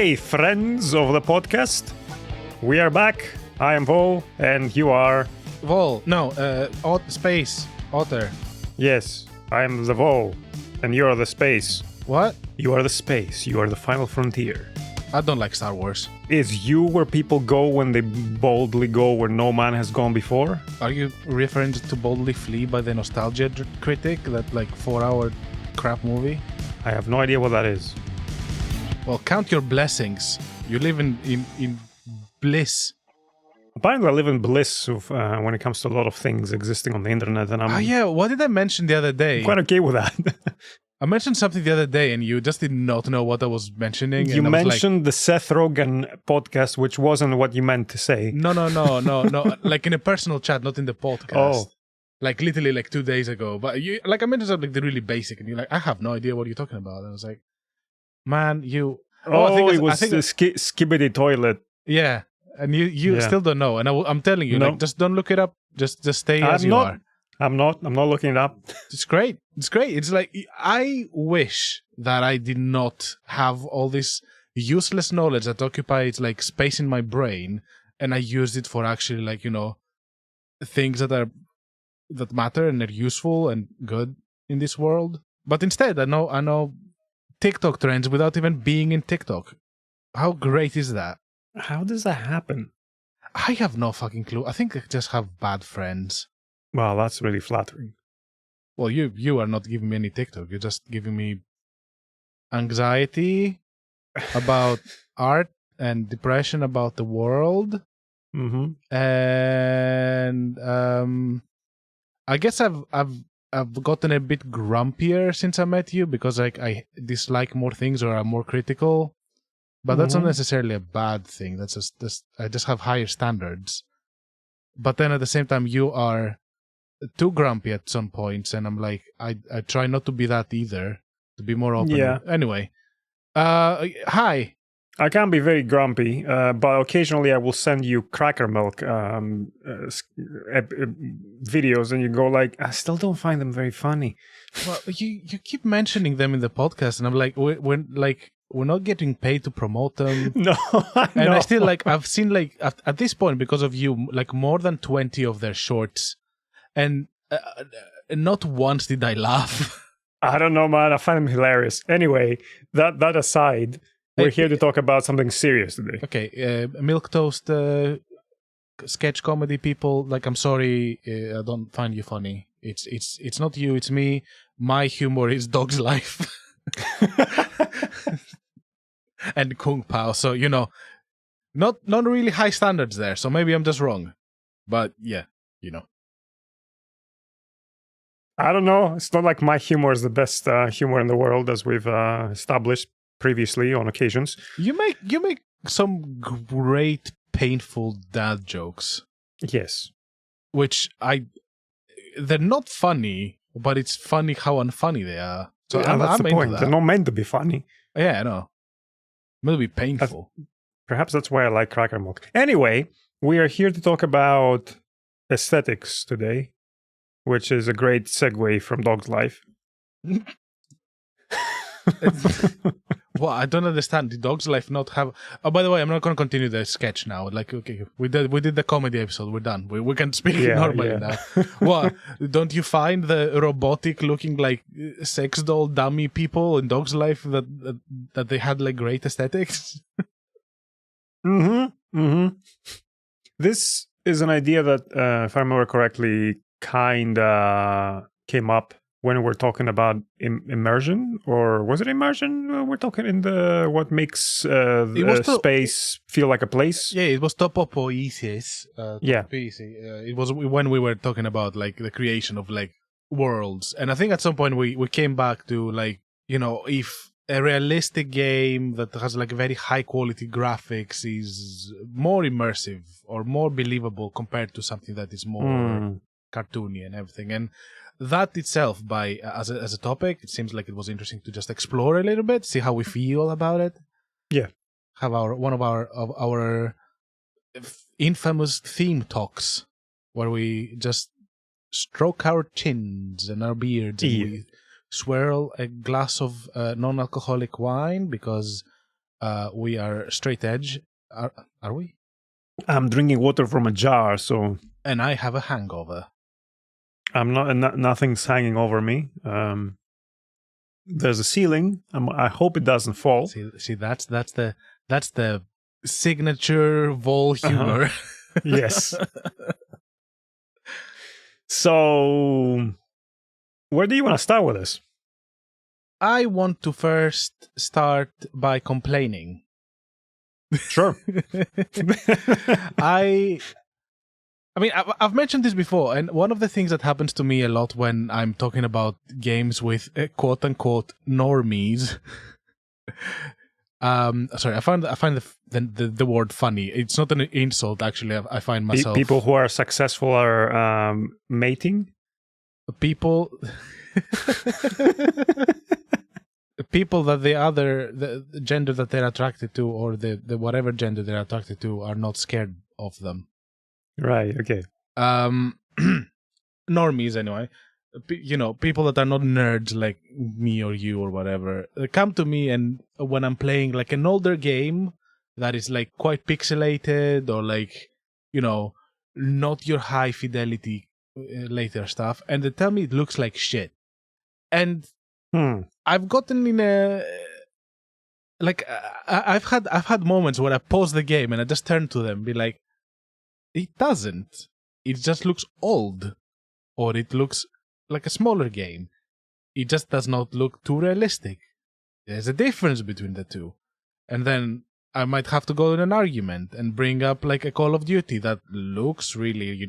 Hey, friends of the podcast. We are back. I am Vol, and you are... Vol. No, space. Otter. Yes, I am the Vol, and you are the space. What? You are the space. You are the final frontier. I don't like Star Wars. Is you where people go when they boldly go where no man has gone before? Are you referring to Boldly Flee by the Nostalgia Critic, that like 4-hour crap movie? I have no idea what that is. Well, count your blessings. You live in bliss. Apparently I live in bliss of, when it comes to a lot of things existing on the internet, and I'm Oh yeah, what did I mention the other day? quite okay with that. I mentioned something the other day and you just did not know what I was mentioning. You and I was mentioned the Seth Rogen podcast, which wasn't what you meant to say. No. Like in a personal chat, not in the podcast. Oh. Like literally like 2 days ago. But you, like I mentioned something really basic and you're like, I have no idea what you're talking about. And I was like, man, you... it was the Skibbity Toilet. Yeah. And you still don't know. And I'm telling you, like, just don't look it up. Just stay as you are. I'm not looking it up. It's great. It's great. It's like, I wish that I did not have all this useless knowledge that occupies like space in my brain, and I used it for actually like, you know, things that matter and are useful and good in this world. But instead, I know TikTok trends without even being in TikTok. How great is that? How does that happen? I have no fucking clue. I think I just have bad friends. Well, that's really flattering. Well, you are not giving me any TikTok. You're just giving me anxiety about art and depression about the world. Mm-hmm. And I guess I've gotten a bit grumpier since I met you because like I dislike more things or I'm more critical. But that's not necessarily a bad thing. That's just I just have higher standards. But then at the same time, you are too grumpy at some points, and I'm like, I try not to be that either, to be more open. Yeah. Anyway, hi. I can be very grumpy, but occasionally I will send you cracker milk videos, and you go like, I still don't find them very funny. Well, you keep mentioning them in the podcast, and I'm like, we're not getting paid to promote them. No, and I still like I've seen like at this point because of you like more than 20 of their shorts, and not once did I laugh. I don't know, man. I find them hilarious. Anyway, that aside, we're here to talk about something serious today. Okay, milquetoast sketch comedy people. Like, I'm sorry, I don't find you funny. It's not you. It's me. My humor is Dog's Life. And Kung Pao, so you know, not really high standards there. So maybe I'm just wrong, but yeah, you know. I don't know. It's not like my humor is the best humor in the world, as we've established previously on occasions. You make some great painful dad jokes. Yes, which they're not funny, but it's funny how unfunny they are. So yeah, that's the point. That. They're not meant to be funny. Yeah, I know. It'll be painful. Perhaps that's why I like cracker milk. Anyway, we are here to talk about aesthetics today, which is a great segue from Dog's Life. Well, I don't understand. Did Dog's Life not have... Oh, by the way, I'm not going to continue the sketch now. Like, okay, we did the comedy episode. We're done. We can speak normally now. Well, don't you find the robotic looking like sex doll dummy people in Dog's Life that they had like great aesthetics? This is an idea that, if I remember correctly, kind of came up when we're talking about immersion, or was it immersion? We're talking in the what makes space feel like a place. Yeah, it was topopoiesis. Yeah, it was when we were talking about like the creation of like worlds, and I think at some point we came back to like, you know, if a realistic game that has like very high quality graphics is more immersive or more believable compared to something that is more cartoony and everything. And that itself, as a topic, it seems like it was interesting to just explore a little bit, see how we feel about it. Yeah, have one of our infamous theme talks where we just stroke our chins and our beards and we swirl a glass of non-alcoholic wine because we are straight edge. Are we? I'm drinking water from a jar, so... And I have a hangover. I'm not. Nothing's hanging over me. There's a ceiling. I hope it doesn't fall. See, that's the signature Vol humor. Yes. So, where do you want to start with this? I want to first start by complaining. Sure. I mean, I've mentioned this before, and one of the things that happens to me a lot when I'm talking about games with quote-unquote normies. Sorry, I find the word funny. It's not an insult, actually. I find myself people who are successful are mating. People that the gender that they're attracted to, or the whatever gender they're attracted to, are not scared of them. Right. Okay. Normies, anyway. People that are not nerds like me or you or whatever, come to me, and when I'm playing like an older game that is like quite pixelated, or like, not your high fidelity later stuff, and they tell me it looks like shit. And I've gotten in a I've had moments where I pause the game and I just turn to them and be like, it doesn't. It just looks old, or it looks like a smaller game. It just does not look too realistic. There's a difference between the two. And then I might have to go in an argument and bring up like a Call of Duty that looks really,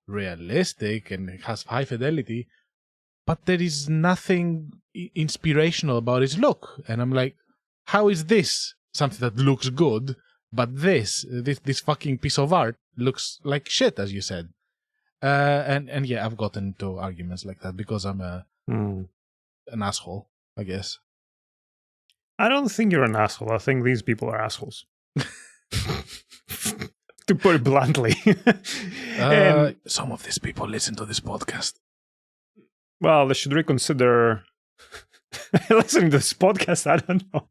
realistic and has high fidelity, but there is nothing inspirational about its look. And I'm like, how is this something that looks good, but this fucking piece of art looks like shit, as you said? And yeah, I've gotten into arguments like that because I'm an asshole, I guess. I don't think you're an asshole. I think these people are assholes. To put it bluntly. Some of these people listen to this podcast. Well, they should reconsider listening to this podcast. I don't know.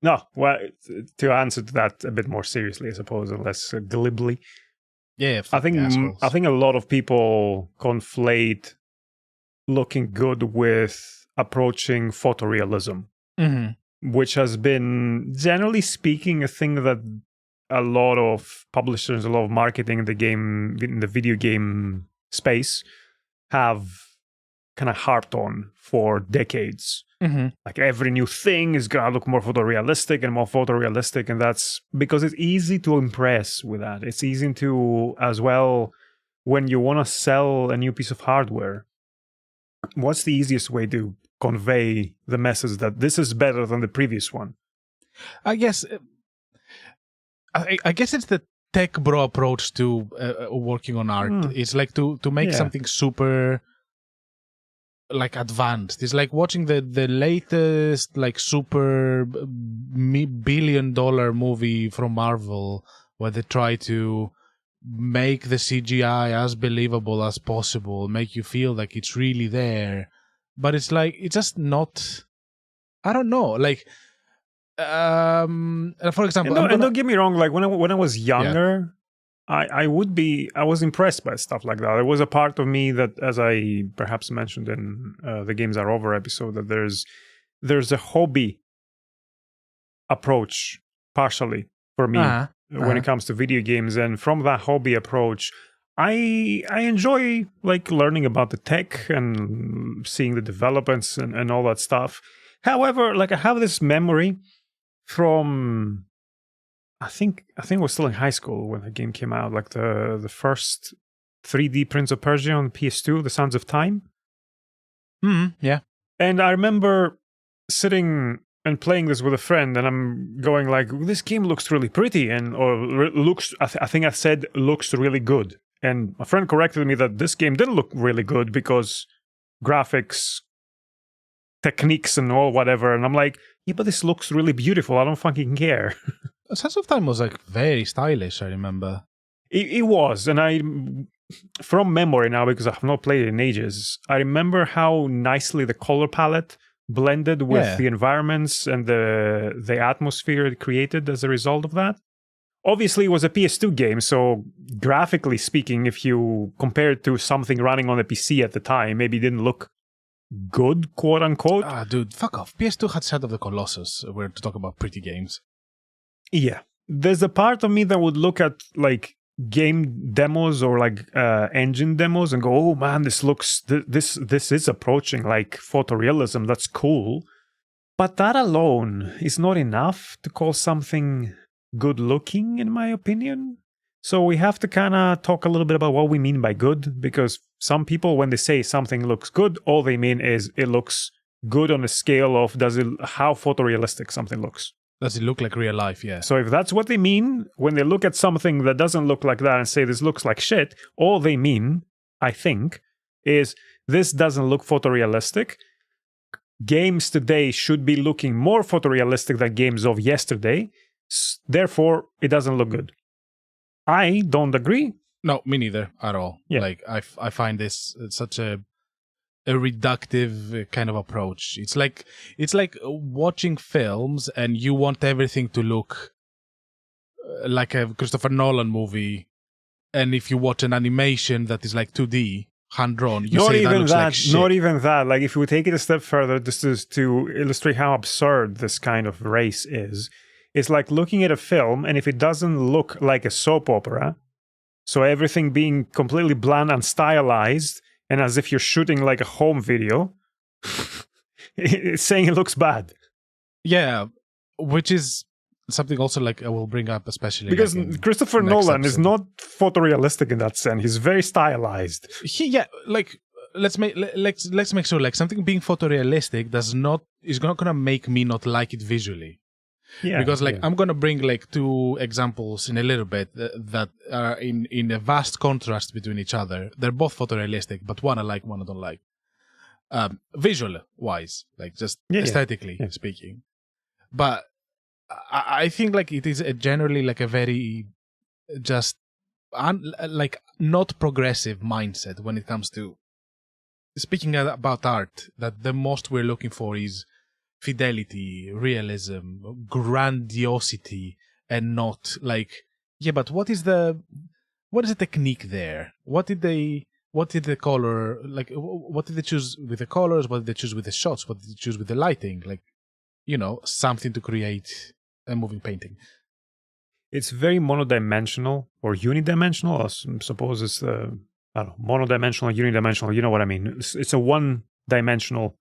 No, well, to answer to that a bit more seriously, I suppose, and less glibly. Yeah, I think a lot of people conflate looking good with approaching photorealism, which has been, generally speaking, a thing that a lot of publishers, a lot of marketing in the video game space have kind of harped on for decades. Like every new thing is gonna look more photorealistic, and that's because it's easy to impress with that. It's easy to, as well, when you want to sell a new piece of hardware, what's the easiest way to convey the message that this is better than the previous one? I guess it's the tech bro approach to working on art. It's like to make something super like advanced. It's like watching the latest like super billion-dollar movie from Marvel, where they try to make the CGI as believable as possible, make you feel like it's really there, but it's like, it's just not. I don't know, like for example, and don't get me wrong, like when I was younger, I was impressed by stuff like that. There was a part of me that, as I perhaps mentioned in the Games Are Over episode, that there's a hobby approach partially for me when it comes to video games, and from that hobby approach, I enjoy like learning about the tech and seeing the developments and all that stuff. However, like I have this memory from, I think I was still in high school when the game came out, like the first 3D Prince of Persia on PS2, The Sands of Time. Yeah. And I remember sitting and playing this with a friend, and I'm going like, this game looks really pretty, I think I said looks really good. And my friend corrected me that this game didn't look really good because graphics, techniques and all whatever. And I'm like, yeah, but this looks really beautiful. I don't fucking care. Sands of Time was like very stylish, I remember. It was, and I, from memory now, because I have not played it in ages, I remember how nicely the color palette blended with Yeah. the environments and the atmosphere it created as a result of that. Obviously, it was a PS2 game, so graphically speaking, if you compare it to something running on a PC at the time, maybe it didn't look good, quote unquote. Ah, dude, fuck off. PS2 had Shadow of the Colossus. We're to talk about pretty games. Yeah. There's a part of me that would look at like game demos or like engine demos and go, oh man, this looks, this is approaching like photorealism. That's cool. But that alone is not enough to call something good looking, in my opinion. So we have to kind of talk a little bit about what we mean by good, because some people, when they say something looks good, all they mean is it looks good on a scale of how photorealistic something looks. Does it look like real life? Yeah. So if that's what they mean, when they look at something that doesn't look like that and say this looks like shit, all they mean, I think, is this doesn't look photorealistic. Games today should be looking more photorealistic than games of yesterday. Therefore, it doesn't look good. I don't agree. No, me neither at all. Yeah. Like I find this such a reductive kind of approach. It's like watching films and you want everything to look like a Christopher Nolan movie, and if you watch an animation that is like 2D hand drawn, you say that looks like shit. Not even that. Like if we take it a step further, this is to illustrate how absurd this kind of race is. It's like looking at a film, and if it doesn't look like a soap opera, so everything being completely bland and stylized, and as if you're shooting like a home video, it's saying it looks bad. Yeah, which is something also like I will bring up, especially because like Christopher Nolan is not photorealistic in that sense. He's very stylized. Let's make sure like something being photorealistic is not gonna make me not like it visually. Yeah, because I'm gonna bring like two examples in a little bit that are in a vast contrast between each other. They're both photorealistic, but one I like, one I don't like. Visual wise, like just aesthetically speaking. But I think like it is generally like a very just like not progressive mindset when it comes to speaking about art. That the most we're looking for is fidelity, realism, grandiosity, and not like, but what is the technique there? What did the color, like, what did they choose with the colors? What did they choose with the shots? What did they choose with the lighting? Like, something to create a moving painting. It's very monodimensional or unidimensional. I suppose it's monodimensional, unidimensional. You know what I mean? It's a one-dimensional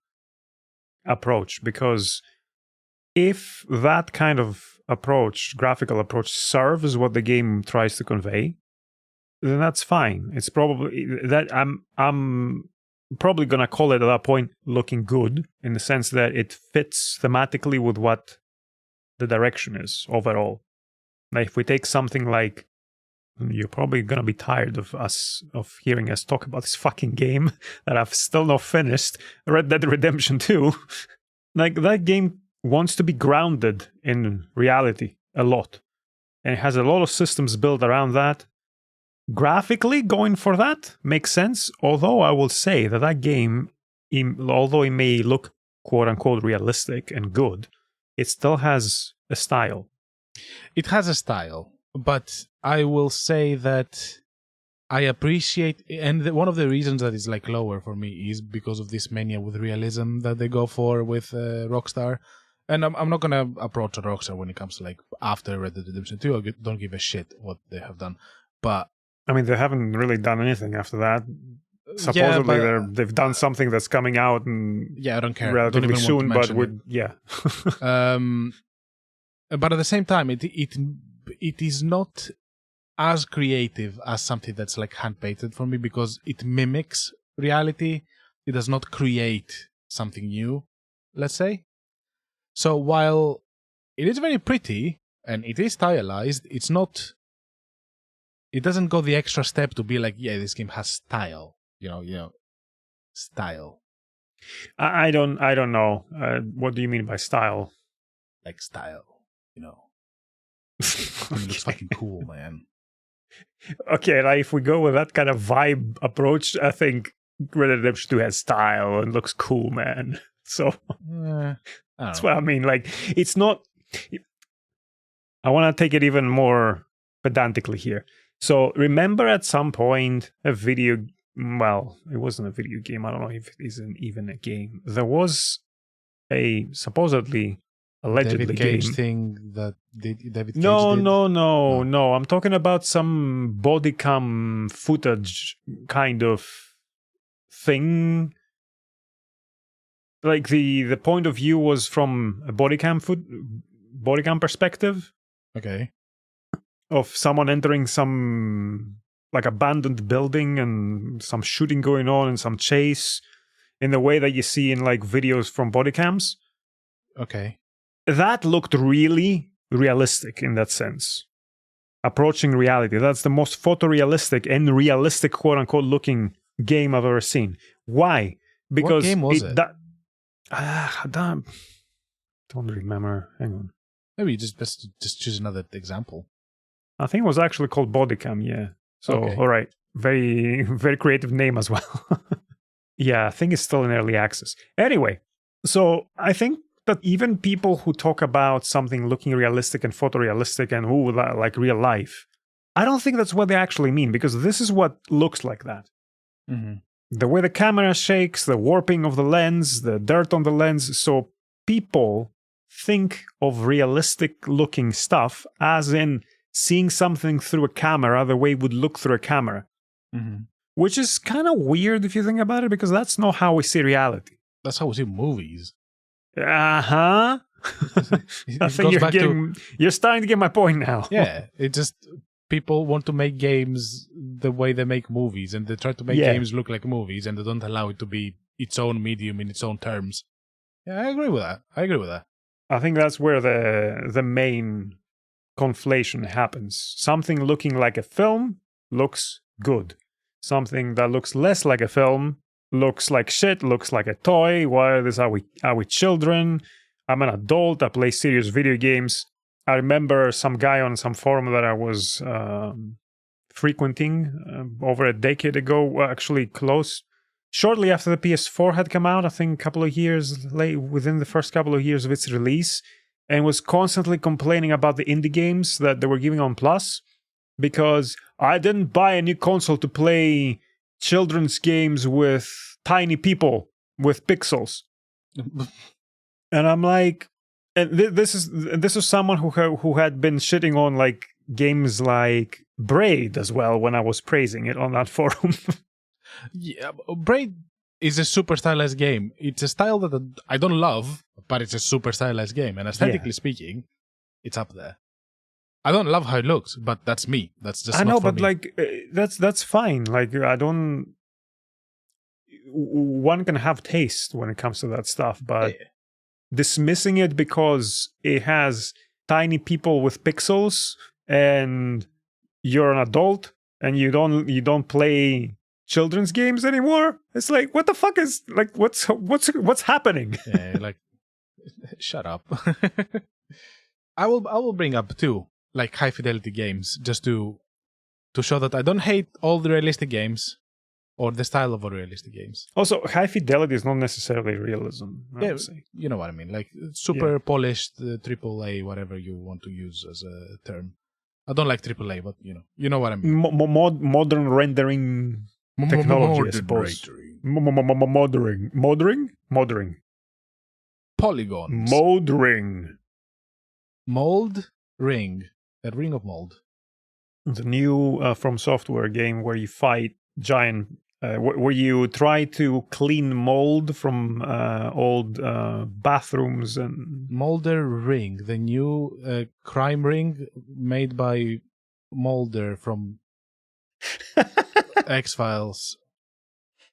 approach, because if that kind of approach, graphical approach, serves what the game tries to convey, then that's fine. It's probably that I'm probably gonna call it at that point looking good, in the sense that it fits thematically with what the direction is overall. Like if we take something like, you're probably gonna be tired of hearing us talk about this fucking game that I've still not finished, Red Dead Redemption 2. Like that game wants to be grounded in reality a lot, and it has a lot of systems built around that. Graphically, going for that makes sense. Although I will say that game, although it may look quote unquote realistic and good, it still has a style. It has a style. But I will say that I appreciate, and one of the reasons that it's like lower for me is because of this mania with realism that they go for with Rockstar. And I'm not gonna approach Rockstar when it comes to like after Red Dead Redemption 2. I don't give a shit what they have done. But I mean, they haven't really done anything after that. Supposedly, they've done something that's coming out, and I don't care. Relatively don't soon, but but at the same time, it is not as creative as something that's like hand-painted for me, because it mimics reality. It does not create something new, let's say. So while it is very pretty and it is stylized, it doesn't go the extra step to be like, this game has style, style. I don't know. What do you mean by style? Like style, It looks fucking cool, man. Okay, like if we go with that kind of vibe approach, I think Red Dead Redemption 2 has style and looks cool, man. So that's what I mean. Like, it's not. I want to take it even more pedantically here. So remember, at some point, well, it wasn't a video game. I don't know if it isn't even a game. There was a supposedly, allegedly David Cage game thing that David Cage No, did? no. I'm talking about some body cam footage kind of thing. Like the point of view was from a body cam perspective Okay. of someone entering some like abandoned building and some shooting going on and some chase in the way that you see in like videos from body cams. Okay. That looked really realistic in that sense. Approaching reality. That's the most photorealistic and realistic, quote unquote, looking game I've ever seen. Why? Because what game was it? I don't remember. Hang on. Maybe just choose another example. I think it was actually called Bodycam, yeah. So, Okay. All right. Very, very creative name as well. Yeah, I think it's still in early access. Anyway, so I think that even people who talk about something looking realistic and photorealistic and like real life, I don't think that's what they actually mean, because this is what looks like that. Mm-hmm. The way the camera shakes, the warping of the lens, the dirt on the lens. So people think of realistic looking stuff as in seeing something through a camera the way it would look through a camera. Mm-hmm. Which is kind of weird if you think about it, because that's not how we see reality. That's how we see movies. Uh-huh. I think you're starting to get my point now. Yeah, it just people want to make games the way they make movies, and they try to make games look like movies, and they don't allow it to be its own medium in its own terms. Yeah, I agree with that. I think that's where the main conflation happens. Something looking like a film looks good. Something that looks less like a film looks like shit, looks like a toy. Why are we children? I'm an adult. I play serious video games. I remember some guy on some forum that I was frequenting over a decade ago, actually close, shortly after the PS4 had come out, I think a couple of years late, within the first couple of years of its release, and was constantly complaining about the indie games that they were giving on Plus, because I didn't buy a new console to play children's games with tiny people with pixels. And I'm like, and this is someone who had been shitting on like games like Braid as well when I was praising it on that forum. Yeah, Braid is a super stylized game. It's a style that I don't love, but it's a super stylized game, and aesthetically speaking, it's up there. I don't love how it looks, but that's me. That's just I know, not for but me. like that's fine. Like I don't. One can have taste when it comes to that stuff, but dismissing it because it has tiny people with pixels and you're an adult and you don't play children's games anymore. It's like, what the fuck is like what's happening? Yeah, like shut up. I will bring up too, like high fidelity games, just to show that I don't hate all the realistic games or the style of all realistic games. Also, high fidelity is not necessarily realism. I would say. You know what I mean, like super polished AAA, whatever you want to use as a term. I don't like AAA, but you know what I mean. Modern rendering technology, I suppose. Moddering. Polygons. Mold ring. A ring of mold. The new From Software game where you fight giant, where you try to clean mold from old bathrooms and... Molder Ring, the new crime ring made by Mulder from X-Files.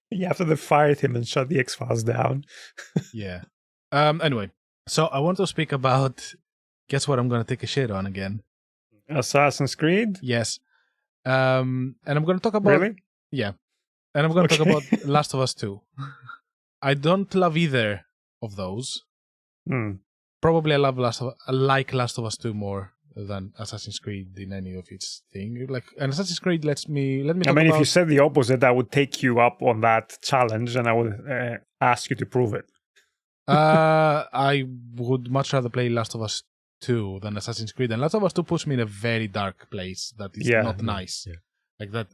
Yeah, after they fired him and shut the X-Files down. Yeah. Anyway, so I want to speak about... Guess what I'm going to take a shit on again? Assassin's Creed? Yes. And I'm going to talk about... Really? Yeah. And I'm going to talk about Last of Us 2. I don't love either of those. Probably I like Last of Us 2 more than Assassin's Creed in any of its thing. Like, and Assassin's Creed let me talk about... if you said the opposite, I would take you up on that challenge and I would ask you to prove it. I would much rather play Last of Us 2 than Assassin's Creed, and Last of Us 2 puts me in a very dark place that is not nice. Yeah. Like that.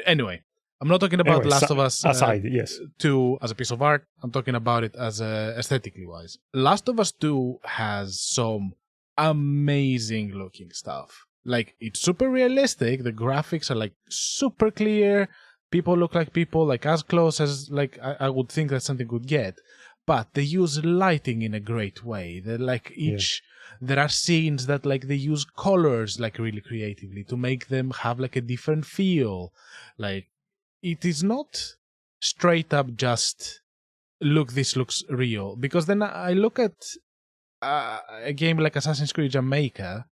Anyway, I'm not talking about Last of Us aside, yes. 2 as a piece of art. I'm talking about it as aesthetically wise. Last of Us 2 has some amazing looking stuff. Like, it's super realistic. The graphics are like super clear. People look like people, like as close as like I would think that something could get. But they use lighting in a great way. They're like there are scenes that like they use colors like really creatively to make them have like a different feel. Like, it is not straight up just look, this looks real. Because then I look at a game like Assassin's Creed Jamaica,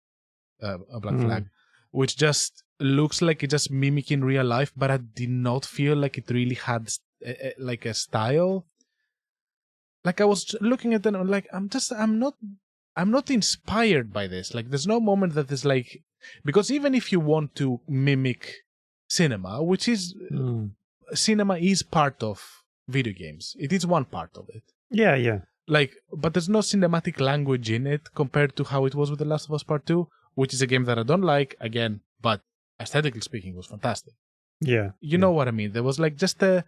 a Black Flag, which just looks like it's just mimicking real life, but I did not feel like it really had like a style. Like, I was looking at them, I'm like, I'm not inspired by this. Like, there's no moment that is like, because even if you want to mimic cinema, which is cinema is part of video games. It is one part of it. Yeah. Like, but there's no cinematic language in it compared to how it was with The Last of Us Part 2, which is a game that I don't like, again, but aesthetically speaking was fantastic. Yeah. You know what I mean? There was like just this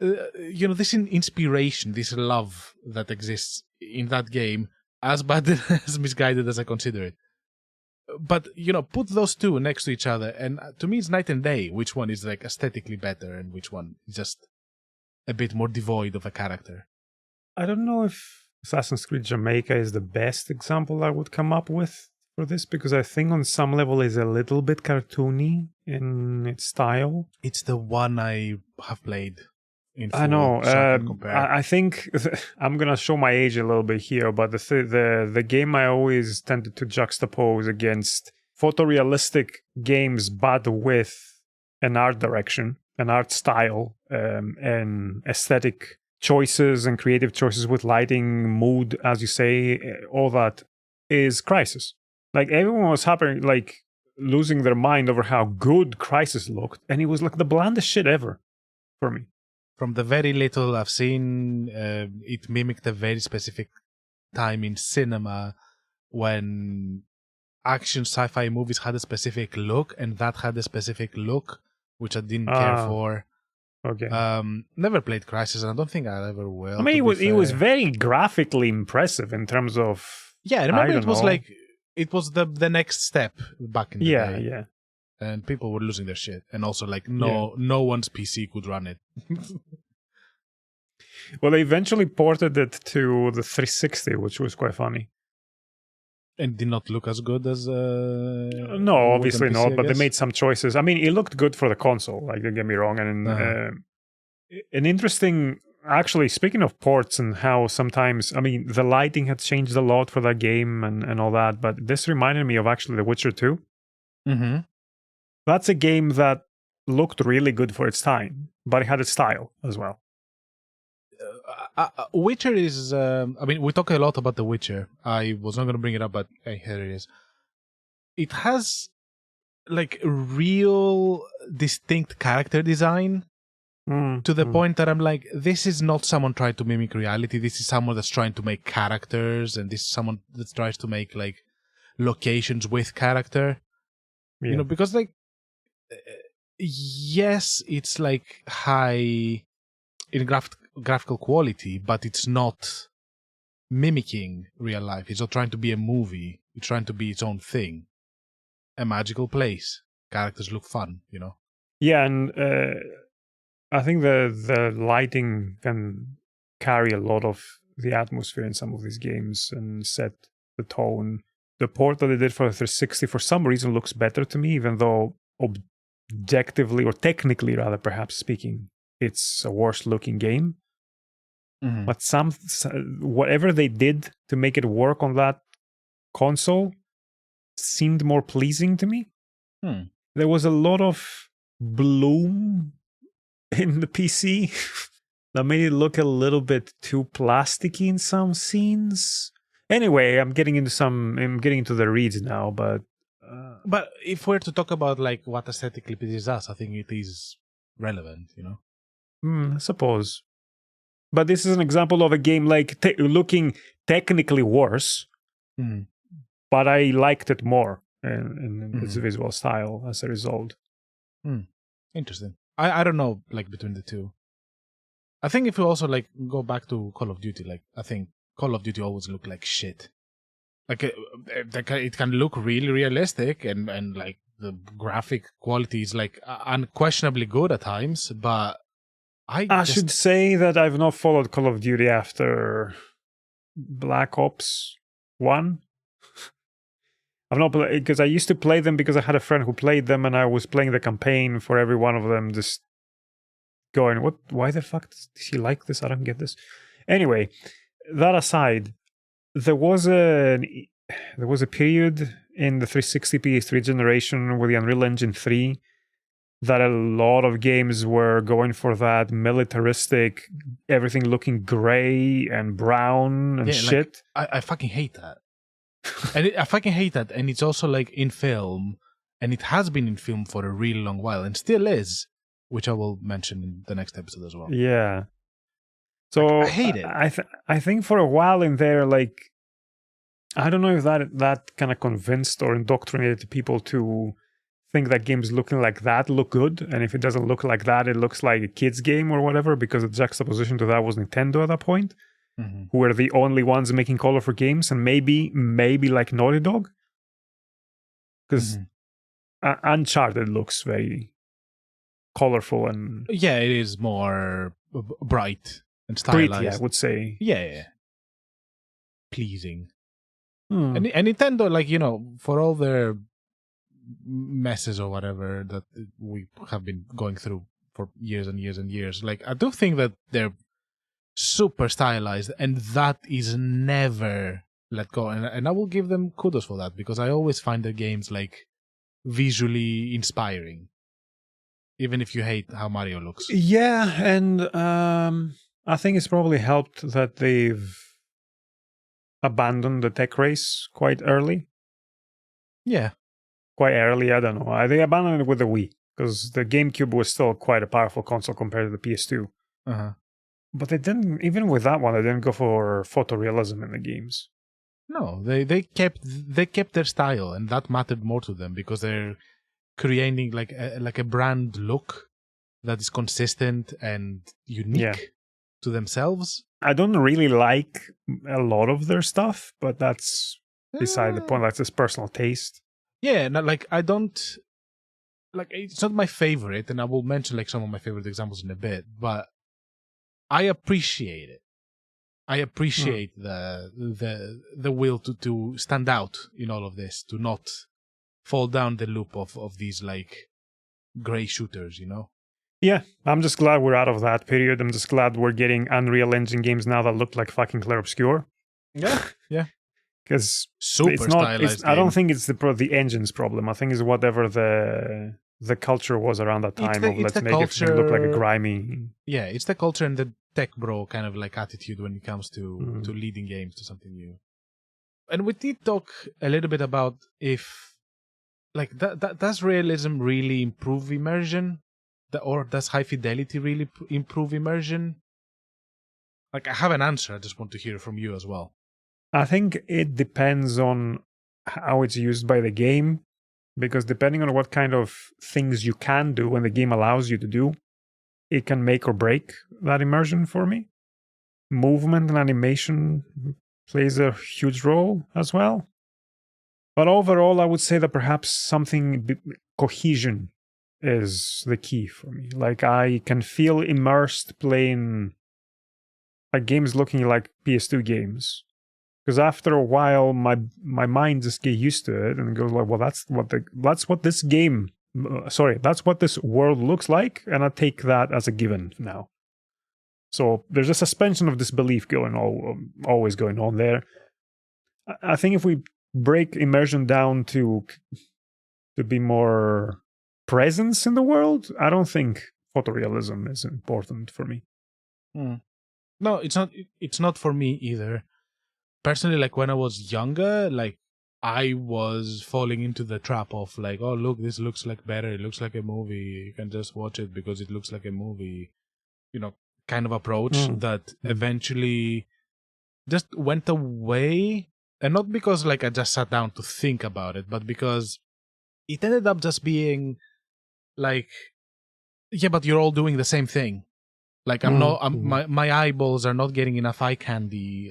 inspiration, this love that exists in that game, as bad as misguided as I consider it. But, put those two next to each other, and to me it's night and day, which one is like aesthetically better and which one is just a bit more devoid of a character. I don't know if Assassin's Creed Jamaica is the best example I would come up with for this, because I think on some level it's a little bit cartoony in its style. It's the one I have played. I know. I think I'm gonna show my age a little bit here, but the game I always tended to juxtapose against photorealistic games, but with an art direction, an art style, and aesthetic choices and creative choices with lighting, mood, as you say, all that is Crysis. Like, everyone was happy, like losing their mind over how good Crysis looked, and it was like the blandest shit ever for me. From the very little I've seen, it mimicked a very specific time in cinema when action sci-fi movies had a specific look, and that had a specific look, which I didn't care for. Okay. Never played Crysis, and I don't think I ever will. I mean, it was very graphically impressive in terms of... Yeah, I remember it was like... It was the next step back in the day. Yeah. And people were losing their shit. And also, like, no one's PC could run it. Well, they eventually ported it to the 360, which was quite funny. And did not look as good as... no, obviously not, but they made some choices. I mean, it looked good for the console, like, don't get me wrong. And an interesting... Actually, speaking of ports and how sometimes... I mean, the lighting had changed a lot for that game and all that, but this reminded me of actually The Witcher 2. Mm-hmm. That's a game that looked really good for its time, but it had its style as well. Witcher is... I mean, we talk a lot about The Witcher. I was not going to bring it up, but hey, here it is. It has, like, real distinct character design to the point that I'm like, this is not someone trying to mimic reality. This is someone that's trying to make characters, and this is someone that tries to make, like, locations with character. Yeah. Because, like, yes, it's, like, high in graphical quality, but it's not mimicking real life. It's not trying to be a movie. It's trying to be its own thing. A magical place. Characters look fun, Yeah, and I think the lighting can carry a lot of the atmosphere in some of these games and set the tone. The port that they did for the 360 for some reason looks better to me, even though objectively, or technically rather, perhaps speaking, it's a worse looking game. Mm-hmm. But whatever they did to make it work on that console seemed more pleasing to me. There was a lot of bloom in the PC that made it look a little bit too plasticky in some scenes. Anyway, I'm getting into the reads now, but if we're to talk about, like, what aesthetically pleases us, I think it is relevant, I suppose. But this is an example of a game like looking technically worse, but I liked it more in its visual style as a result. Interesting. I don't know, like, between the two. I think if we also, like, go back to Call of Duty, like, I think Call of Duty always look like shit. Like, it can look really realistic, and like, the graphic quality is, like, unquestionably good at times, but I should say that I've not followed Call of Duty after Black Ops 1. I've not played, because I used to play them because I had a friend who played them, and I was playing the campaign for every one of them, just going, why the fuck does he like this? I don't get this. Anyway, that aside, there was a period in the 360 PS3 generation with the Unreal Engine 3 that a lot of games were going for that militaristic, everything looking gray and brown and shit. Like, I fucking hate that. And I fucking hate that. And it's also, like, in film, and it has been in film for a really long while, and still is, which I will mention in the next episode as well. Yeah. So I hate it. I think for a while in there, like, I don't know if that kind of convinced or indoctrinated people to think that games looking like that look good, and if it doesn't look like that, it looks like a kid's game or whatever, because the juxtaposition to that was Nintendo at that point, who were the only ones making colorful games, and maybe like Naughty Dog, because Uncharted looks very colorful and it is more bright and stylized. Pretty, I would say. Yeah. Pleasing. And Nintendo, like, you know, for all their messes or whatever that we have been going through for years and years and years, like, I do think that they're super stylized, and that is never let go. And I will give them kudos for that, because I always find their games, like, visually inspiring, even if you hate how Mario looks. Yeah, and I think it's probably helped that they've abandoned the tech race quite early. Yeah. Quite early, I don't know. They abandoned it with the Wii, because the GameCube was still quite a powerful console compared to the PS2. But they didn't, even with that one, they didn't go for photorealism in the games. No, they kept their style, and that mattered more to them, because they're creating like a brand look that is consistent and unique to themselves. I don't really like a lot of their stuff, but that's beside the point. That's just personal taste. Yeah, not like I don't like. It's not my favorite, and I will mention like some of my favorite examples in a bit. But I appreciate it. I appreciate the will to stand out in all of this, to not fall down the loop of these like gray shooters, you know? Yeah, I'm just glad we're out of that period. I'm just glad we're getting Unreal Engine games now that look like fucking Clair Obscur. Yeah. Because super stylized. I don't think it's the engine's problem. I think it's whatever the culture was around that time of let's make it look like a grimy. Yeah, it's the culture and the tech bro kind of like attitude when it comes to leading games to something new. And we did talk a little bit about if like does realism really improve immersion, or does high fidelity really improve immersion? Like I have an answer. I just want to hear from you as well. I think it depends on how it's used by the game, because depending on what kind of things you can do when the game allows you to do, it can make or break that immersion for me. Movement and animation plays a huge role as well. But overall, I would say that perhaps cohesion is the key for me. Like I can feel immersed playing like games looking like PS2 games. Because after a while, my mind just get used to it and goes like, well, that's what this world looks like, and I take that as a given now. So there's a suspension of disbelief always going on there. I think if we break immersion down to be more presence in the world, I don't think photorealism is important for me. No, it's not. It's not for me either. Personally, like when I was younger, like I was falling into the trap of like, oh look, this looks like better. It looks like a movie. You can just watch it because it looks like a movie. You know, kind of approach that eventually just went away. And not because like I just sat down to think about it, but because it ended up just being like, yeah, but you're all doing the same thing. Like my eyeballs are not getting enough eye candy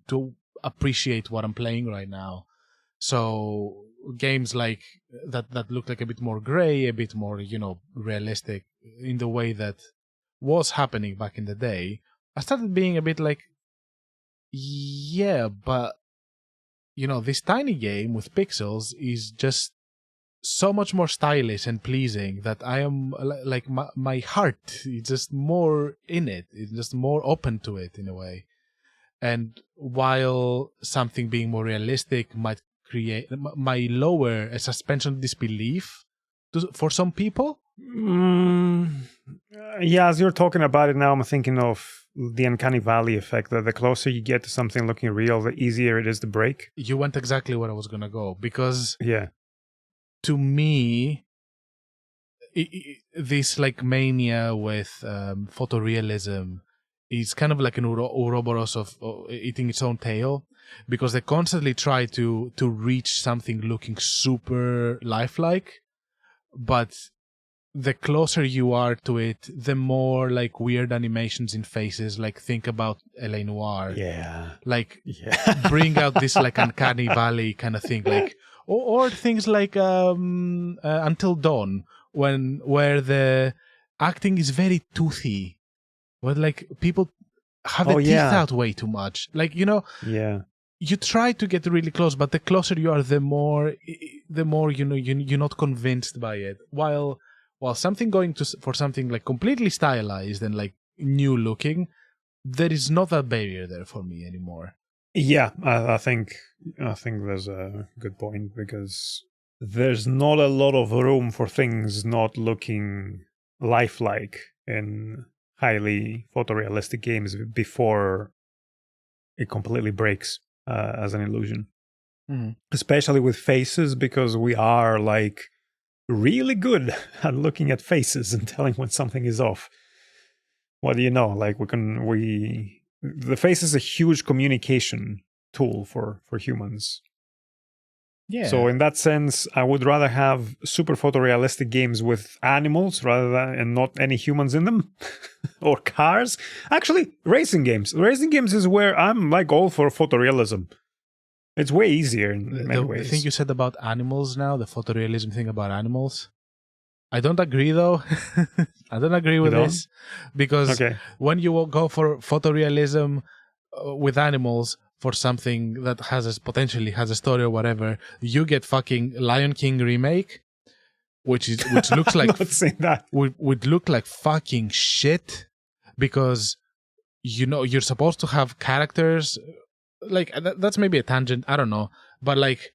to appreciate what I'm playing right now. So games like that look like a bit more gray, a bit more, realistic in the way that was happening back in the day. I started being a bit like, yeah, but this tiny game with pixels is just so much more stylish and pleasing that I am like my heart is just more in it. It's just more open to it in a way. And while something being more realistic might lower a suspension of disbelief for some people. Yeah, as you're talking about it now, I'm thinking of the uncanny valley effect, that the closer you get to something looking real, the easier it is to break. You went exactly where I was going to go, because yeah, to me, this like mania with photorealism is kind of like an Ouroboros of eating its own tail, because they constantly try to reach something looking super lifelike, but the closer you are to it, the more like weird animations in faces. Like think about L.A. Noire. Yeah. Like bring out this like uncanny valley kind of thing. Like or things like Until Dawn, where the acting is very toothy, where like people have the teeth out way too much. Like Yeah. You try to get really close, but the closer you are, the more you're not convinced by it. While something going for something like completely stylized and like new looking, there is not that barrier there for me anymore. Yeah, I think there's a good point, because there's not a lot of room for things not looking lifelike in highly photorealistic games before it completely breaks as an illusion. Especially with faces, because we are like really good at looking at faces and telling when something is off. What do you know? Like the face is a huge communication tool for humans. Yeah. So in that sense, I would rather have super photorealistic games with animals and not any humans in them, or cars. Actually, racing games. Racing games is where I'm like all for photorealism. It's way easier in many ways. The thing you said about animals now, the photorealism thing about animals, I don't agree though. I don't agree with this, because when you go for photorealism with animals for something that potentially has a story or whatever, you get fucking Lion King remake, which looks like would look like fucking shit, because you're supposed to have characters. Like that's maybe a tangent, I don't know, but like,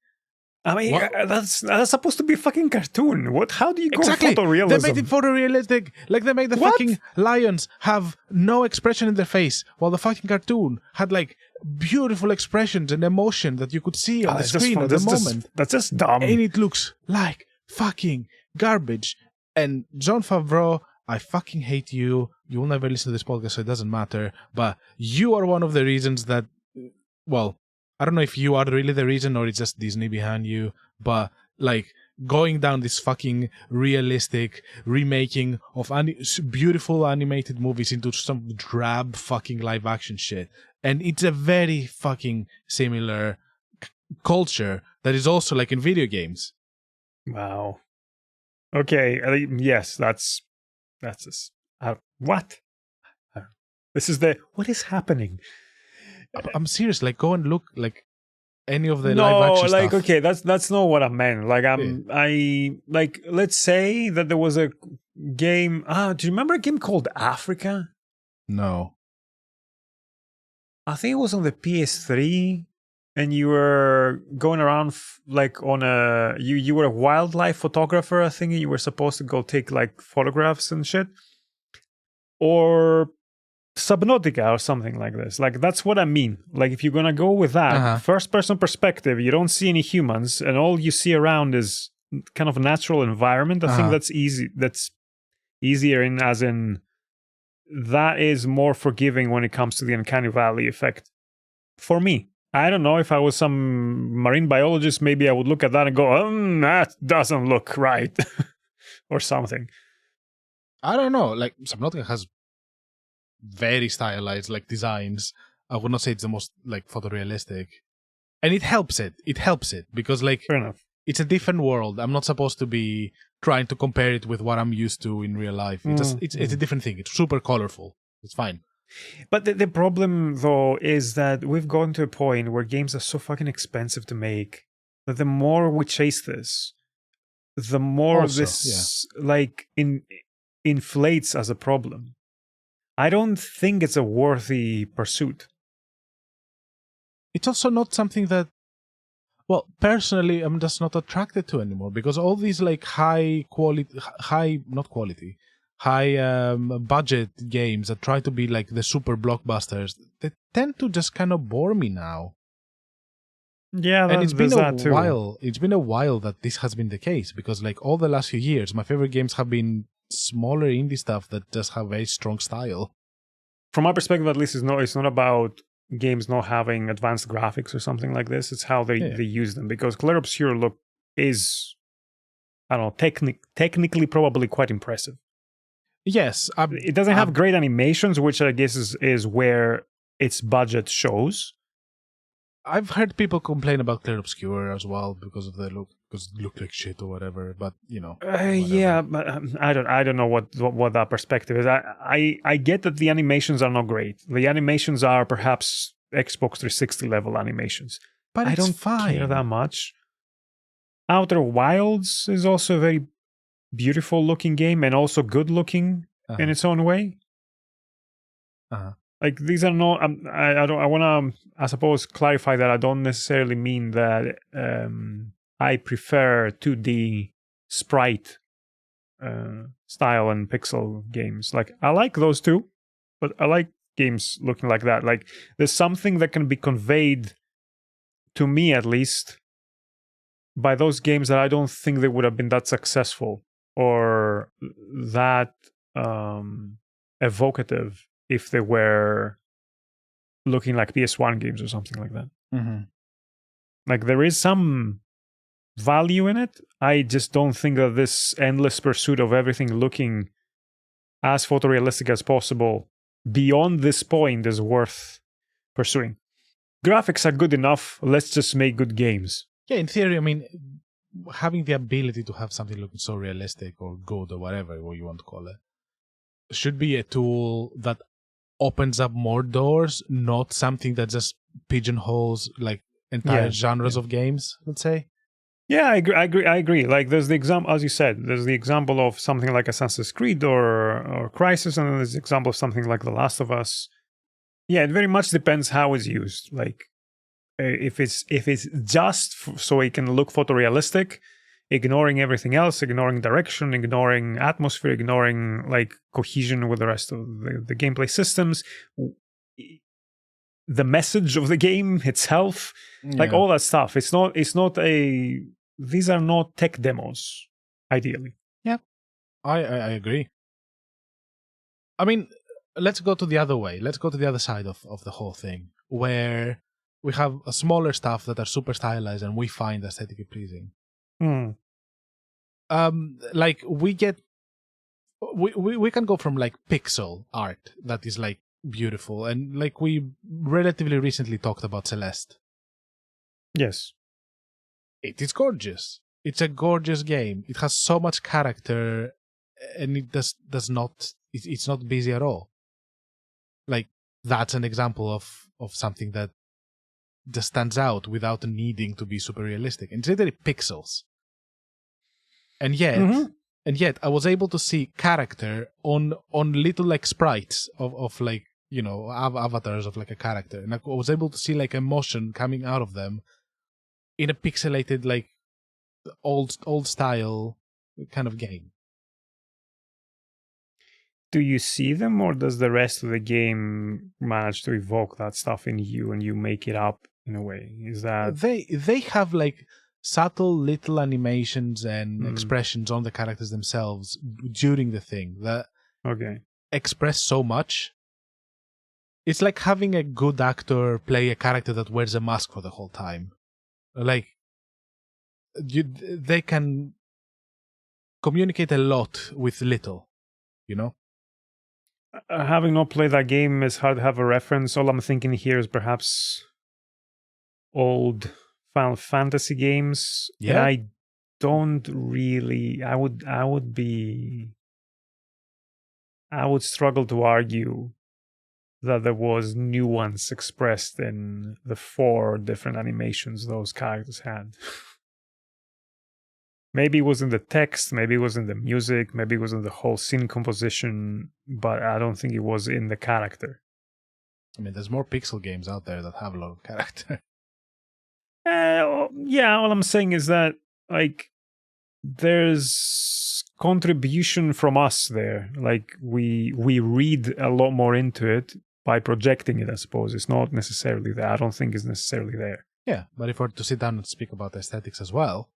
I mean, that's supposed to be a fucking cartoon. How do you go photorealism? They made it photorealistic. Like they made the fucking lions have no expression in their face, while the fucking cartoon had like beautiful expressions and emotion that you could see on the screen at the moment. That's just dumb. And it looks like fucking garbage. And Jon Favreau, I fucking hate you. You will never listen to this podcast, so it doesn't matter. But you are one of the reasons that, well, I don't know if you are really the reason or it's just Disney behind you, but like going down this fucking realistic remaking of beautiful animated movies into some drab fucking live action shit. And it's a very fucking similar culture that is also like in video games. Wow. Okay. Yes, that's what? This is what is happening? I'm serious. Like, go and look like any of the live action stuff. No, like, okay, that's not what I meant. Like, let's say that there was a game. Do you remember a game called Africa? No. I think it was on the PS3, and you were going around like on you were a wildlife photographer. I think you were supposed to go take like photographs and shit, or Subnautica or something like this. Like, that's what I mean. Like, if you're gonna go with that first person perspective, you don't see any humans and all you see around is kind of a natural environment. I think that's easy. That's easier as in that is more forgiving when it comes to the uncanny valley effect. For me, I don't know, if I was some marine biologist, maybe I would look at that and go, that doesn't look right, or something. I don't know. Like, Subnautica has very stylized like designs. I would not say it's the most like photorealistic, and it helps it. It helps it because like Fair enough. It's a different world. I'm not supposed to be trying to compare it with what I'm used to in real life. It's a different thing. It's super colorful. It's fine. But the problem, though, is that we've gotten to a point where games are so fucking expensive to make that the more we chase this, the more Also, this like inflates as a problem. I don't think it's a worthy pursuit. It's also not something that, well, personally, I'm just not attracted to anymore because all these like high budget games that try to be like the super blockbusters, they tend to just kind of bore me now. Yeah, and it's been a too. while. It's been a while that this has been the case because like all the last few years, my favorite games have been smaller indie stuff that just have very strong style. From my perspective, at least, it's not about games not having advanced graphics or something like this. It's how they use them, because Clear Obscure look is, I don't know, technically probably quite impressive. Yes. It doesn't have great animations, which I guess is where its budget shows. I've heard people complain about Clear Obscure as well because of the look, because it looked like shit or whatever. But you know, yeah, but I don't know what that perspective is. I get that the animations are not great. The animations are perhaps Xbox 360 level animations, but I don't care that much. Outer Wilds is also a very beautiful looking game and also good looking in its own way. Like, these are not. I want to, I suppose, clarify that I don't necessarily mean that I prefer 2D sprite style and pixel games. Like, I like those too, but I like games looking like that. Like, there's something that can be conveyed, to me at least, by those games that I don't think they would have been that successful or that evocative if they were looking like PS1 games or something like that. Like, there is some value in it. I just don't think that this endless pursuit of everything looking as photorealistic as possible beyond this point is worth pursuing. Graphics are good enough. Let's just make good games. Yeah, in theory, I mean, having the ability to have something looking so realistic or good or whatever you want to call it should be a tool that opens up more doors, not something that just pigeonholes like entire genres of games, let's say. Yeah, I agree. Like, there's the example, as you said, there's the example of something like Assassin's Creed or Crysis, and then there's the example of something like The Last of Us. Yeah, it very much depends how it's used. Like, if it's just so it can look photorealistic, ignoring everything else, ignoring direction, ignoring atmosphere, ignoring like cohesion with the rest of the gameplay systems, the message of the game itself, like all that stuff. It's not these are not tech demos, ideally. Yeah, I agree. I mean, let's go to the other way. Let's go to the other side of the whole thing, where we have a smaller stuff that are super stylized and we find aesthetically pleasing. Like, we can go from like pixel art that is like beautiful, and like we relatively recently talked about Celeste. Yes. It is gorgeous. It's a gorgeous game. It has so much character, and it does not. It's not busy at all. Like, that's an example of something that just stands out without needing to be super realistic. And it's literally pixels. And yet, I was able to see character on little like sprites of like, you know, avatars of like a character, and I was able to see like emotion coming out of them in a pixelated like old style kind of game. Do you see them, or does the rest of the game manage to evoke that stuff in you and you make it up in a way? Is that they have like subtle little animations and expressions on the characters themselves during the thing that express so much. It's like having a good actor play a character that wears a mask for the whole time. Like, they can communicate a lot with little, you know? Having not played that game, it's hard to have a reference. All I'm thinking here is perhaps old Final Fantasy games. Yeah. And I don't really... I would struggle to argue that there was nuance expressed in the 4 different animations those characters had. Maybe it was in the text, maybe it was in the music, maybe it was in the whole scene composition, but I don't think it was in the character. I mean, there's more pixel games out there that have a lot of character. Yeah, all I'm saying is that, like, there's contribution from us there. Like, we read a lot more into it by projecting it, I suppose. It's not necessarily there. I don't think it's necessarily there. Yeah, but if we're to sit down and speak about aesthetics as well,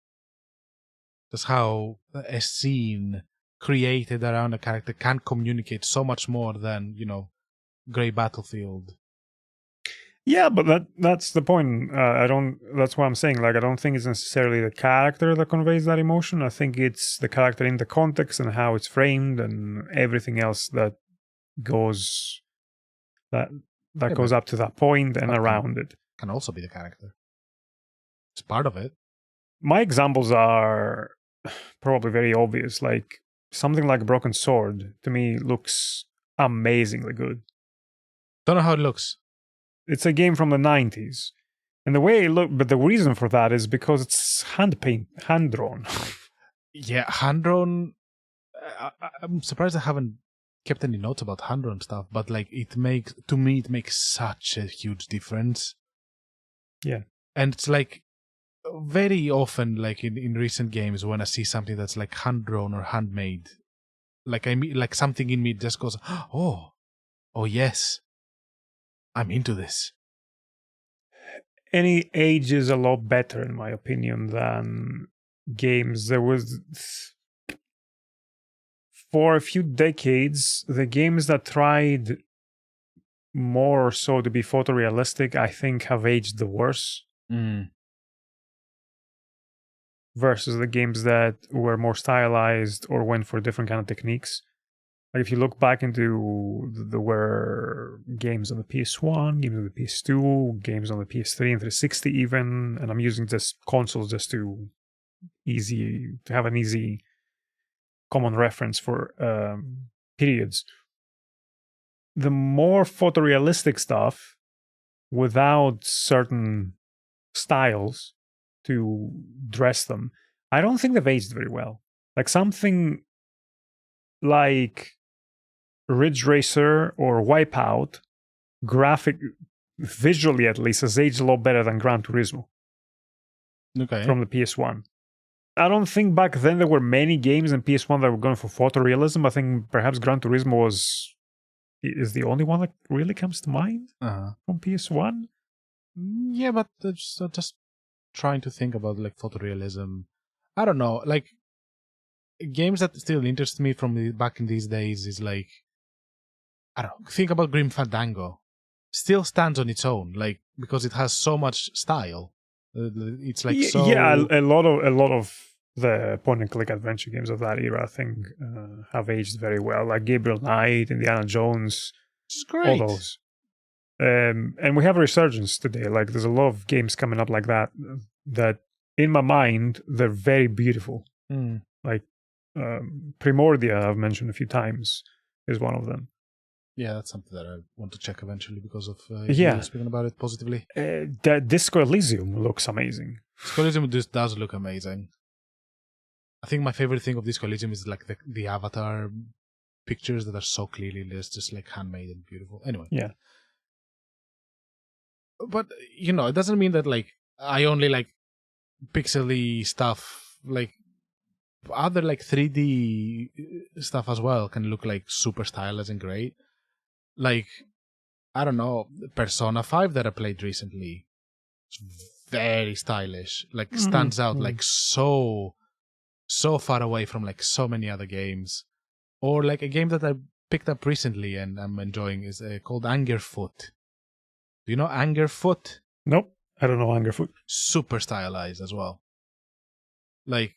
just how a scene created around a character can communicate so much more than, you know, Grey Battlefield. Yeah, but that's the point. That's what I'm saying. Like, I don't think it's necessarily the character that conveys that emotion. I think it's the character in the context and how it's framed and everything else that goes goes up to that point and around it. Can also be the character. It's part of it. My examples are probably very obvious. Like, something like Broken Sword, to me, looks amazingly good. Don't know how it looks. It's a game from the 90s. And the way it looked, but the reason for that is because it's hand-drawn. Yeah, hand-drawn. I'm surprised I haven't kept any notes about hand-drawn stuff, but like, it makes such a huge difference. Yeah. And it's like, very often, like in recent games, when I see something that's like hand-drawn or handmade, like like something in me just goes, oh yes, I'm into this. Any age is a lot better, in my opinion, than games. There was, for a few decades, the games that tried more or so to be photorealistic, I think, have aged the worst. Versus the games that were more stylized or went for different kind of techniques. Like, if you look back into there were games on the PS1, games on the PS2, games on the PS3 and 360 even, and I'm using just consoles just to have an easy common reference for periods. The more photorealistic stuff without certain styles to dress them, I don't think they've aged very well. Like, something like Ridge Racer or Wipeout, visually at least, has aged a lot better than Gran Turismo. Okay. From the PS1. I don't think back then there were many games in PS1 that were going for photorealism. I think perhaps Gran Turismo is the only one that really comes to mind from PS1. Yeah, but just trying to think about like photorealism. I don't know, like games that still interest me from back in these days is like, I don't know, think about Grim Fandango. Still stands on its own, like, because it has so much style. It's like so... Yeah, a lot of the point-and-click adventure games of that era, I think, have aged very well. Like Gabriel Knight, Indiana Jones, it's great. All those. And we have a resurgence today. Like, there's a lot of games coming up like that in my mind, they're very beautiful. Like Primordia, I've mentioned a few times, is one of them. Yeah, that's something that I want to check eventually because of speaking about it positively. Disco Elysium looks amazing. Disco Elysium does look amazing. I think my favorite thing of Disco Elysium is like the avatar pictures that are so clearly just like handmade and beautiful. Anyway. Yeah. But, you know, it doesn't mean that, like, I only like pixely stuff. Like, other, like, 3D stuff as well can look, like, super stylized and great. Like, I don't know, Persona 5 that I played recently. It's very stylish. Like, stands out, like, so far away from, like, so many other games. Or, like, a game that I picked up recently and I'm enjoying is called Angerfoot. Do you know Angerfoot? Nope, I don't know Angerfoot. Super stylized as well. And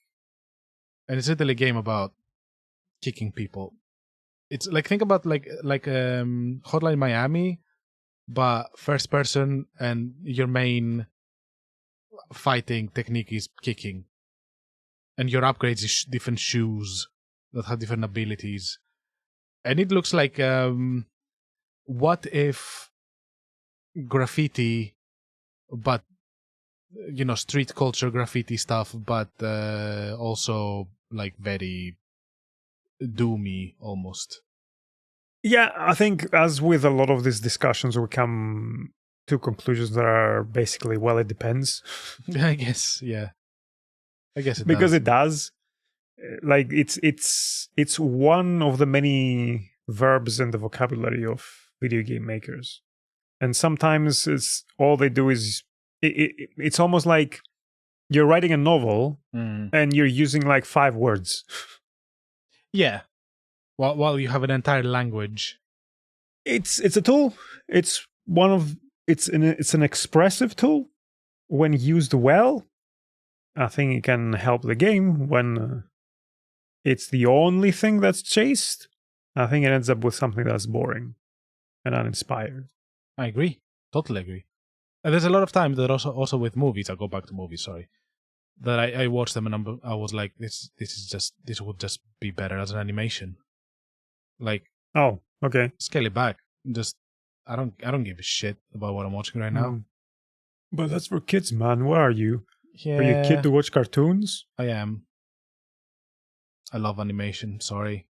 it's literally a game about kicking people. It's think about Hotline Miami, but first person, and your main fighting technique is kicking, and your upgrades is different shoes that have different abilities, and it looks like what if graffiti, but street culture graffiti stuff, but also very doomy almost. Yeah, I think as with a lot of these discussions, we come to conclusions that are basically, well, it depends. I guess, yeah. I guess it because does. It does. Like it's one of the many verbs in the vocabulary of video game makers, and sometimes it's all they do is it's almost like you're writing a novel and you're using 5 words. Yeah. While you have an entire language. It's a tool. It's an expressive tool when used well. I think it can help the game. When it's the only thing that's chased, I think it ends up with something that's boring and uninspired. I agree. Totally agree. And there's a lot of times that also with movies, I'll go back to movies, sorry, that I watched them and I was like, this would just be better as an animation. Oh, okay. Scale it back. I don't give a shit about what I'm watching right now. But that's for kids, man. Where are you? Yeah. Are you a kid to watch cartoons? I am. I love animation, sorry.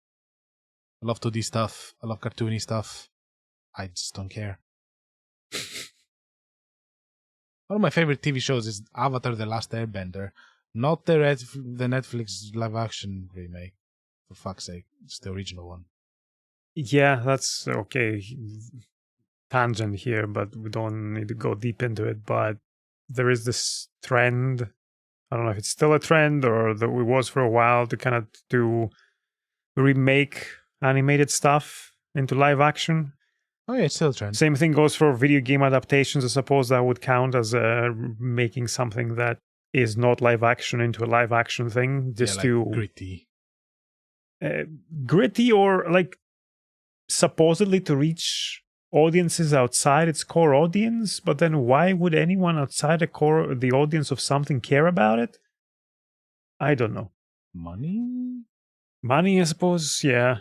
I love 2D stuff. I love cartoony stuff. I just don't care. One of my favorite TV shows is Avatar: The Last Airbender. Not the Netflix live-action remake. For fuck's sake. It's the original one. Yeah, that's okay. Tangent here, but we don't need to go deep into it. But there is this trend. I don't know if it's still a trend or that it was for a while to kind of do remake animated stuff into live action. Oh yeah, it's still a trend. Same thing goes for video game adaptations. I suppose that would count as making something that is not live action into a live action thing. Just to gritty. Gritty or supposedly to reach audiences outside its core audience, but then why would anyone outside the audience of something care about it? I don't know. Money, I suppose. Yeah.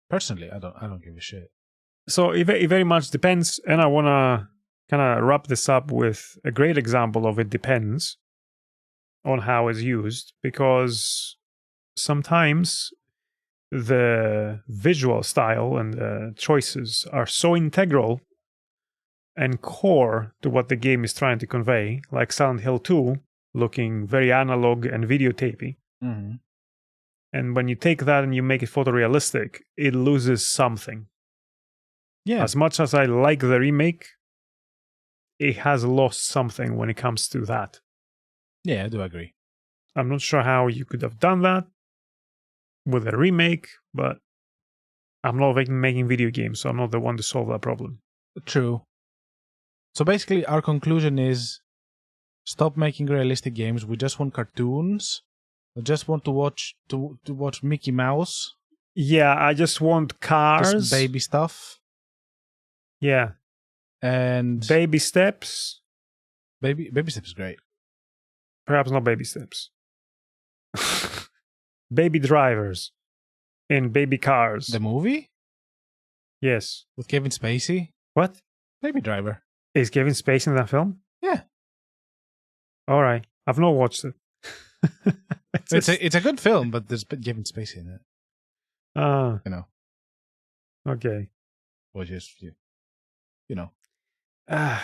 Personally, I don't give a shit. So it very much depends, and I want to kind of wrap this up with a great example of it depends on how it's used, because sometimes the visual style and the choices are so integral and core to what the game is trying to convey, like Silent Hill 2 looking very analog and videotapey. Mm-hmm. And when you take that and you make it photorealistic, it loses something. Yeah. As much as I like the remake, it has lost something when it comes to that. Yeah, I do agree. I'm not sure how you could have done that with a remake, but I'm not making video games, so I'm not the one to solve that problem. True. So basically, our conclusion is stop making realistic games. We just want cartoons. We just want to watch Mickey Mouse. Yeah, I just want cars. Just baby stuff. Yeah. And baby steps. Baby steps is great. Perhaps not baby steps. Baby drivers in baby cars. The movie? Yes. With Kevin Spacey? What? Baby Driver. Is Kevin Spacey in that film? Yeah. All right. I've not watched it. It's a good film, but there's Kevin Spacey in it. You know. Okay. Or just, you know.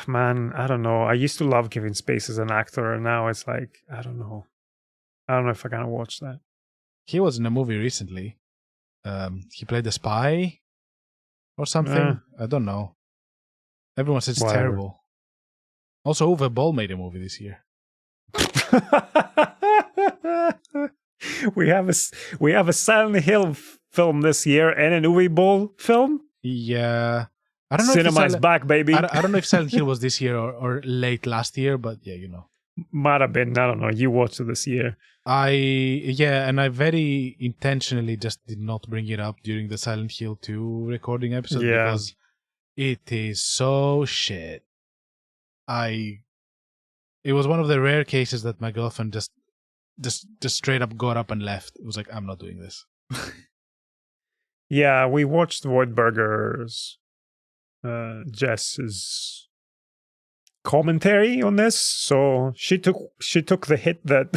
Man, I don't know. I used to love Kevin Spacey as an actor, and now it's like, I don't know. I don't know if I can watch that. He was in a movie recently. He played a spy or something. I don't know. Everyone says it's terrible. Also, Uwe Boll made a movie this year. We have a Silent Hill film this year and an Uwe Boll film. Yeah. I don't know Cinema is back, baby. I don't know if Silent Hill was this year or late last year, but yeah, Might have been. I don't know. You watched it this year. And I very intentionally just did not bring it up during the Silent Hill 2 recording episode because it is so shit. It was one of the rare cases that my girlfriend just straight up got up and left. It was like, I'm not doing this. Yeah, we watched Voidburger's Jess's commentary on this, so she took the hit that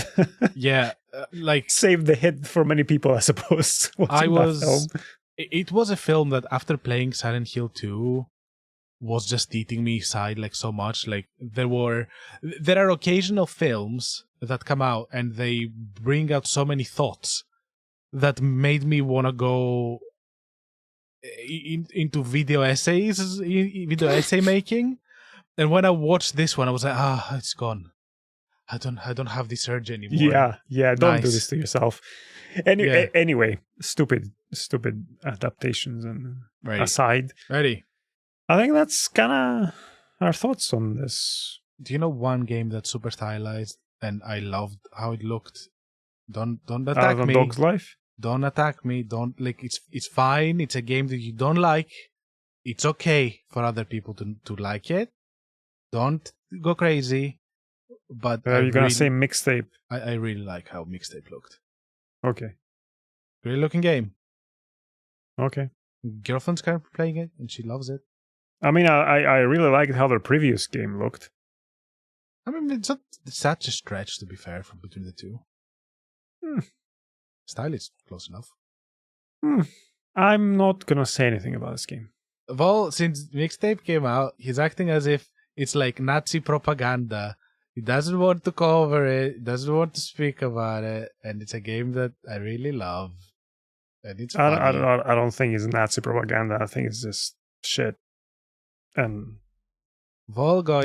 saved the hit for many people, I suppose. It was a film that after playing Silent Hill 2 was just eating me inside like so much. Like there are occasional films that come out and they bring out so many thoughts that made me want to go into video essay making. And when I watched this one, I was like, it's gone. I don't have this urge anymore. Yeah. Don't do this to yourself. Anyway, stupid adaptations and aside. Ready. I think that's kind of our thoughts on this. Do you know one game that's super stylized and I loved how it looked? Don't attack me. Dog's Life? Don't attack me. Don't it's fine. It's a game that you don't like. It's okay for other people to like it. Don't go crazy. But you're gonna say Mixtape. I really like how Mixtape looked. Okay. Great looking game. Okay. Girlfriend's currently playing it and she loves it. I mean, I really liked how their previous game looked. I mean, it's not such a stretch, to be fair, from between the two. Style is close enough. I'm not gonna say anything about this game. Well, since Mixtape came out, he's acting as if it's like Nazi propaganda. He doesn't want to cover it, doesn't want to speak about it, and it's a game that I really love. And it's funny. I don't think it's Nazi propaganda. I think it's just shit. And Vol going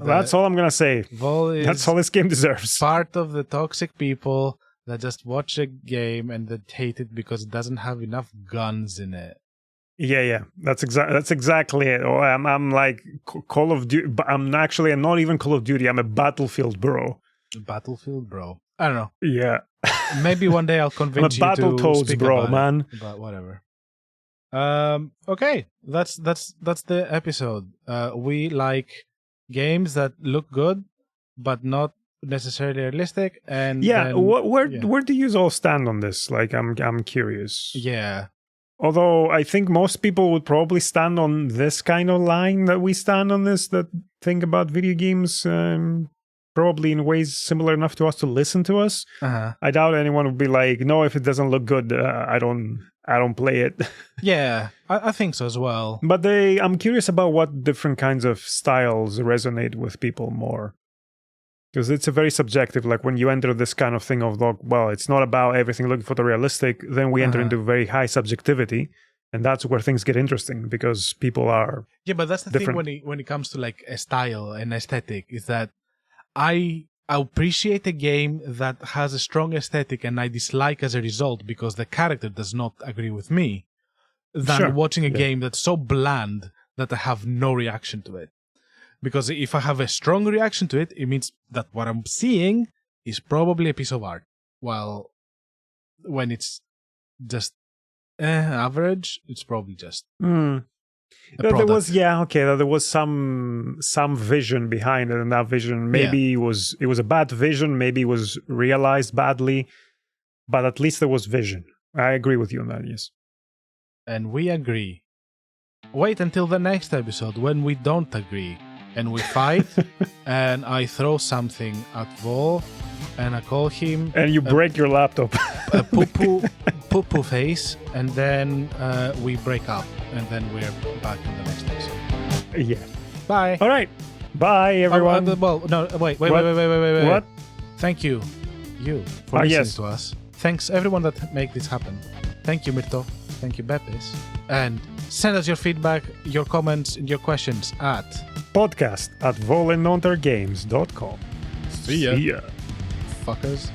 that's all I'm gonna say. Vol is that's all this game deserves. Part of the toxic people that just watch a game and that hate it because it doesn't have enough guns in it. Yeah. That's exactly it. Oh, I'm like Call of Duty. I'm not even Call of Duty. I'm a Battlefield bro. Battlefield bro. I don't know. Yeah. Maybe one day I'll convince you to Battletoads bro, man. But whatever. Okay, that's the episode. We like games that look good, but not necessarily realistic. And where do you all stand on this? Like, I'm curious. Yeah. Although I think most people would probably stand on this kind of line that we stand on this, that think about video games probably in ways similar enough to us to listen to us. I doubt anyone would be like, no, if it doesn't look good, I don't play it. Yeah, I think so as well. But I'm curious about what different kinds of styles resonate with people more. Because it's a very subjective, like when you enter this kind of thing of, well, it's not about everything looking photorealistic, then we enter into very high subjectivity. And that's where things get interesting because people are but that's the different. thing when it comes to like a style and aesthetic, is that I appreciate a game that has a strong aesthetic and I dislike as a result because the character does not agree with me, than watching a game that's so bland that I have no reaction to it. Because if I have a strong reaction to it, it means that what I'm seeing is probably a piece of art. While when it's just average, it's probably just there was some vision behind it, and that vision maybe it was a bad vision, maybe it was realized badly, but at least there was vision. I agree with you on that, yes. And we agree. Wait until the next episode when we don't agree and we fight and I throw something at Vol and I call him and you break your laptop, a poo face, and then we break up, and then we're back in the next episode. Yeah. Bye. All right. Bye, everyone. Wait. What? Thank you for listening to us. Thanks everyone that make this happen. Thank you, Myrto. Thank you, Bepis. And send us your feedback, your comments, and your questions at podcast@VoleMaulder.com. See ya. Fuckers.